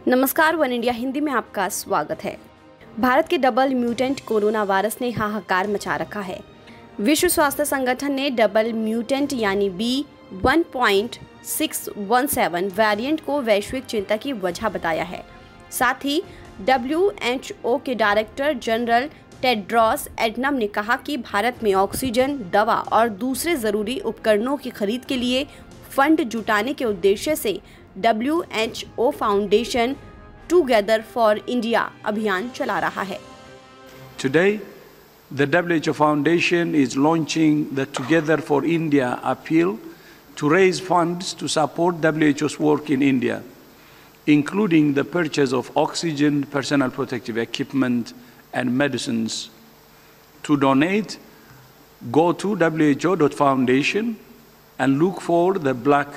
नमस्कार, one India Hindi में आपका स्वागत है। भारत के डबल म्यूटेंट कोरोना वायरस ने हाहाकार मचा रखा है। विश्व स्वास्थ्य संगठन ने डबल म्यूटेंट यानी B.1.617 वेरिएंट को वैश्विक चिंता की वजह बताया है। साथ ही WHO के डायरेक्टर जनरल टेड्रोस एडनम ने कहा कि भारत में ऑक्सीजन, दवा और दूसरे जरूरी उपकरणों की खरीद के लिए फंड जुटाने के उद्देश्य से WHO foundation together for India अभियान चला रहा है। Today, the WHO Foundation is launching the Together for India appeal to raise funds to support WHO's work in India, including the purchase of oxygen, personal protective equipment, and medicines. To donate, go to who.foundation and look for the black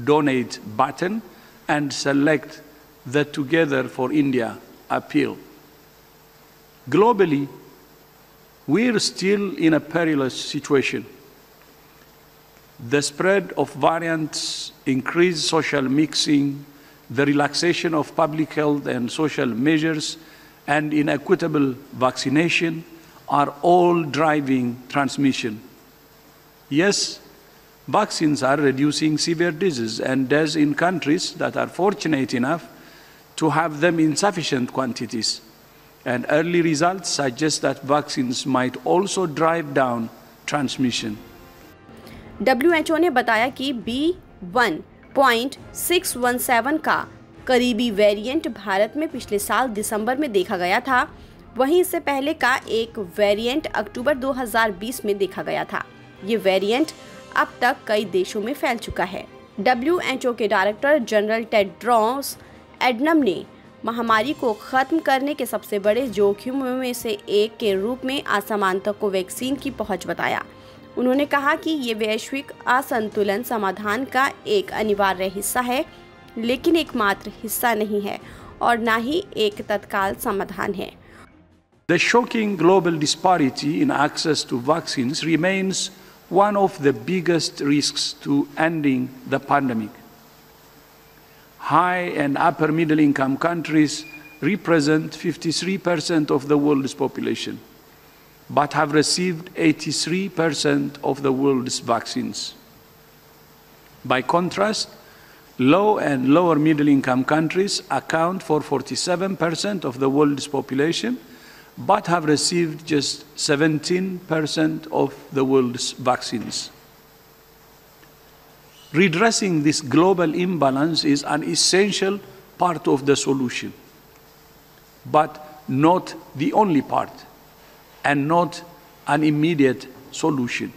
donate button and select the Together for India appeal. Globally, we're still in a perilous situation. The spread of variants, increased social mixing, the relaxation of public health and social measures, and inequitable vaccination are all driving transmission. Yes, vaccines are reducing severe disease and deaths in countries that are fortunate enough to have them in sufficient quantities. And early results suggest that vaccines might also drive down transmission. WHO ने बताया कि B.1.617 का करीबी variant Bharat में पिछले साल दिसंबर में देखा गया था। वहीं इससे पहले का एक वेरिएंट अक्टूबर 2020 में देखा गया था। ये वेरिएंट अब तक कई देशों में फैल चुका है। WHO के डायरेक्टर जनरल टेड्रोस एडनम ने महामारी को खत्म करने के सबसे बड़े जोखिमों में से एक के रूप में असमानता को वैक्सीन की पहुंच बताया। उन्होंने कहा कि ये वैश्विक असंतुलन समाधान का एक अनिवार्य हिस्सा है, लेकिन एकमात्र हिस्सा नहीं है और न ही एक तत्काल समाधान है। The shocking global disparity in access to vaccines remains one of the biggest risks to ending the pandemic. High and upper middle income countries represent 53% of the world's population, but have received 83% of the world's vaccines. By contrast, low and lower middle income countries account for 47% of the world's population, but have received just 17% of the world's vaccines. Redressing this global imbalance is an essential part of the solution, but not the only part, and not an immediate solution.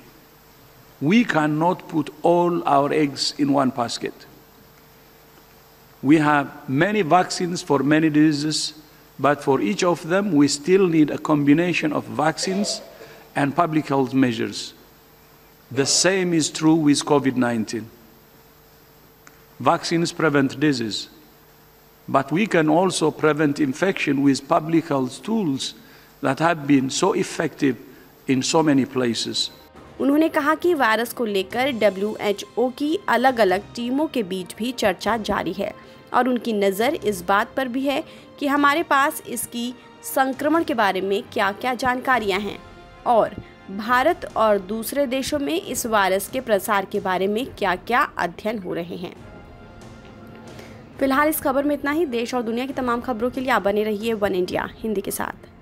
We cannot put all our eggs in one basket. We have many vaccines for many diseases, but for each of them, we still need a combination of vaccines and public health measures. The same is true with COVID-19. Vaccines prevent disease, but we can also prevent infection with public health tools that have been so effective in so many places. उन्होंने कहा कि virus को लेकर WHO की अलग-अलग टीमों के बीच भी चर्चा जारी है और उनकी नज़र इस बात पर भी है कि हमारे पास इसकी संक्रमण के बारे में क्या-क्या जानकारियां हैं और भारत और दूसरे देशों में इस वायरस के प्रसार के बारे में क्या-क्या अध्ययन हो रहे हैं। फिलहाल इस खबर में इतना ही। देश और दुनिया की तमाम खबरों के लिए आप बने रहिए वन इंडिया हिंदी के साथ।